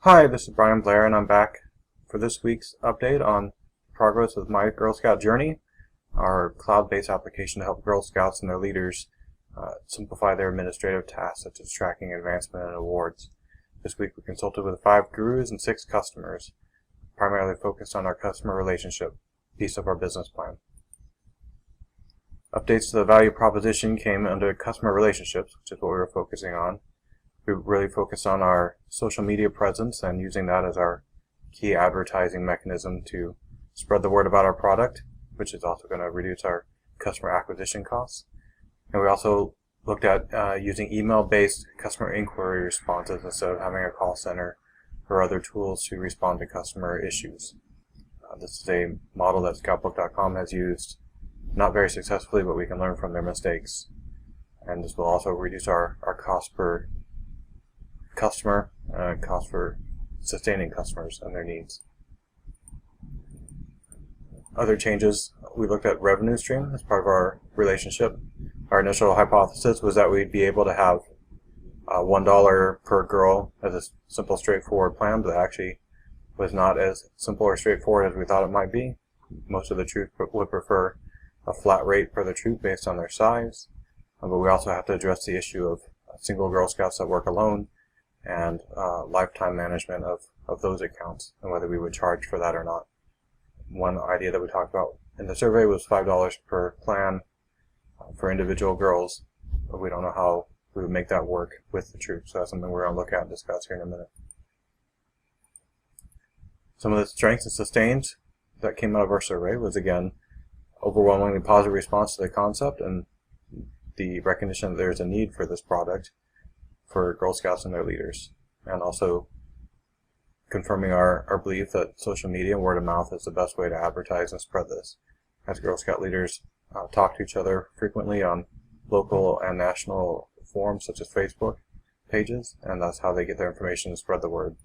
Hi, this is Brian Blair, and I'm back for this week's update on progress with My Girl Scout Journey, our cloud-based application to help Girl Scouts and their leaders simplify their administrative tasks such as tracking advancement and awards. This week we consulted with 5 gurus and 6 customers, primarily focused on our customer relationship piece of our business plan. Updates to the value proposition came under customer relationships, which is what we were focusing on. We really focused on our social media presence and using that as our key advertising mechanism to spread the word about our product, which is also going to reduce our customer acquisition costs. And we also looked at using email-based customer inquiry responses instead of having a call center or other tools to respond to customer issues. This is a model that scoutbook.com has used, not very successfully, but we can learn from their mistakes. And this will also reduce our cost per customer, cost for sustaining customers and their needs. Other changes, we looked at revenue stream as part of our relationship. Our initial hypothesis was that we'd be able to have $1 per girl as a simple, straightforward plan, but that actually was not as simple or straightforward as we thought it might be. Most of the troops would prefer a flat rate per the troop based on their size, but we also have to address the issue of single Girl Scouts that work alone and lifetime management of those accounts and whether we would charge for that or not. One idea that we talked about in the survey was $5 per plan for individual girls, but we don't know how we would make that work with the troops, so that's something we're going to look at and discuss here in a minute. Some of the strengths and sustains that came out of our survey was, again, overwhelmingly positive response to the concept and the recognition that there's a need for this product for Girl Scouts and their leaders, and also confirming our belief that social media and word of mouth is the best way to advertise and spread this, as Girl Scout leaders talk to each other frequently on local and national forums such as Facebook pages, and that's how they get their information and spread the word.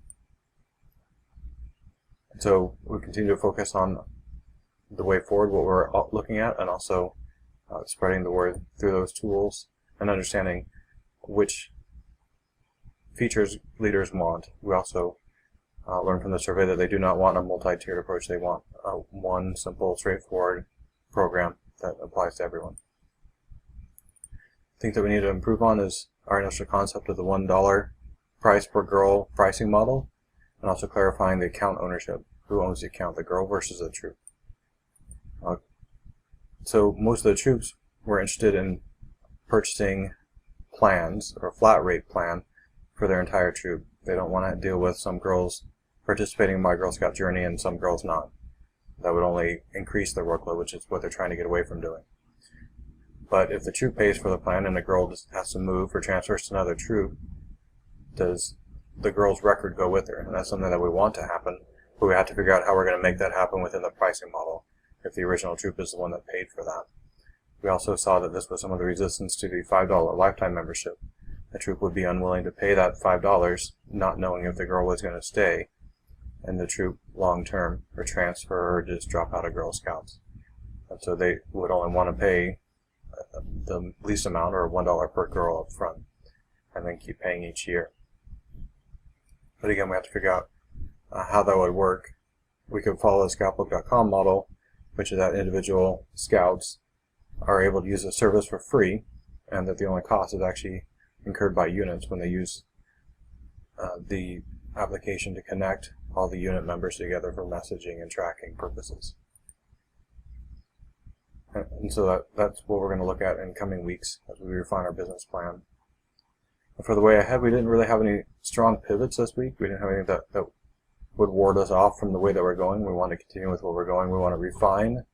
So we continue to focus on the way forward, what we're looking at, and also spreading the word through those tools and understanding which features leaders want. We also learned from the survey that they do not want a multi-tiered approach. They want one simple, straightforward program that applies to everyone. Things that we need to improve on is our initial concept of the $1 price per girl pricing model, and also clarifying the account ownership. Who owns the account, the girl versus the troop? So most of the troops were interested in purchasing plans, or a flat rate plan, for their entire troop. They don't want to deal with some girls participating in My Girl Scout Journey and some girls not. That would only increase their workload, which is what they're trying to get away from doing. But if the troop pays for the plan and the girl just has to move or transfers to another troop, does the girl's record go with her? And that's something that we want to happen, but we have to figure out how we're going to make that happen within the pricing model if the original troop is the one that paid for that. We also saw that this was some of the resistance to the $5 lifetime membership. The troop would be unwilling to pay that $5, not knowing if the girl was going to stay in the troop long term or transfer or just drop out of Girl Scouts. And so they would only want to pay the least amount, or $1 per girl up front, and then keep paying each year. But again, we have to figure out how that would work. We could follow the scoutbook.com model, which is that individual scouts are able to use the service for free, and that the only cost is actually incurred by units when they use the application to connect all the unit members together for messaging and tracking purposes. And so that's what we're going to look at in coming weeks as we refine our business plan. And for the way ahead, we didn't really have any strong pivots this week. We didn't have anything that would ward us off from the way that we're going. We want to continue with where we're going. We want to refine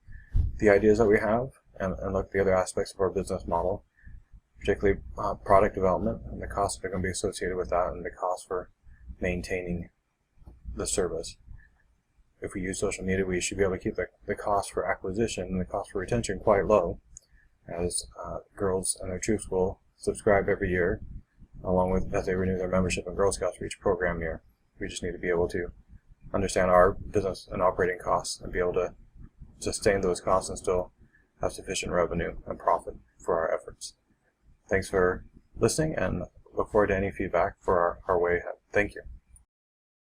the ideas that we have and look at the other aspects of our business model, particularly product development and the costs that are going to be associated with that, and the cost for maintaining the service. If we use social media, we should be able to keep the cost for acquisition and the cost for retention quite low, as girls and their troops will subscribe every year, along with as they renew their membership in Girl Scouts for each program year. We just need to be able to understand our business and operating costs and be able to sustain those costs and still have sufficient revenue and profit for our efforts. Thanks for listening, and look forward to any feedback for our way ahead. Thank you.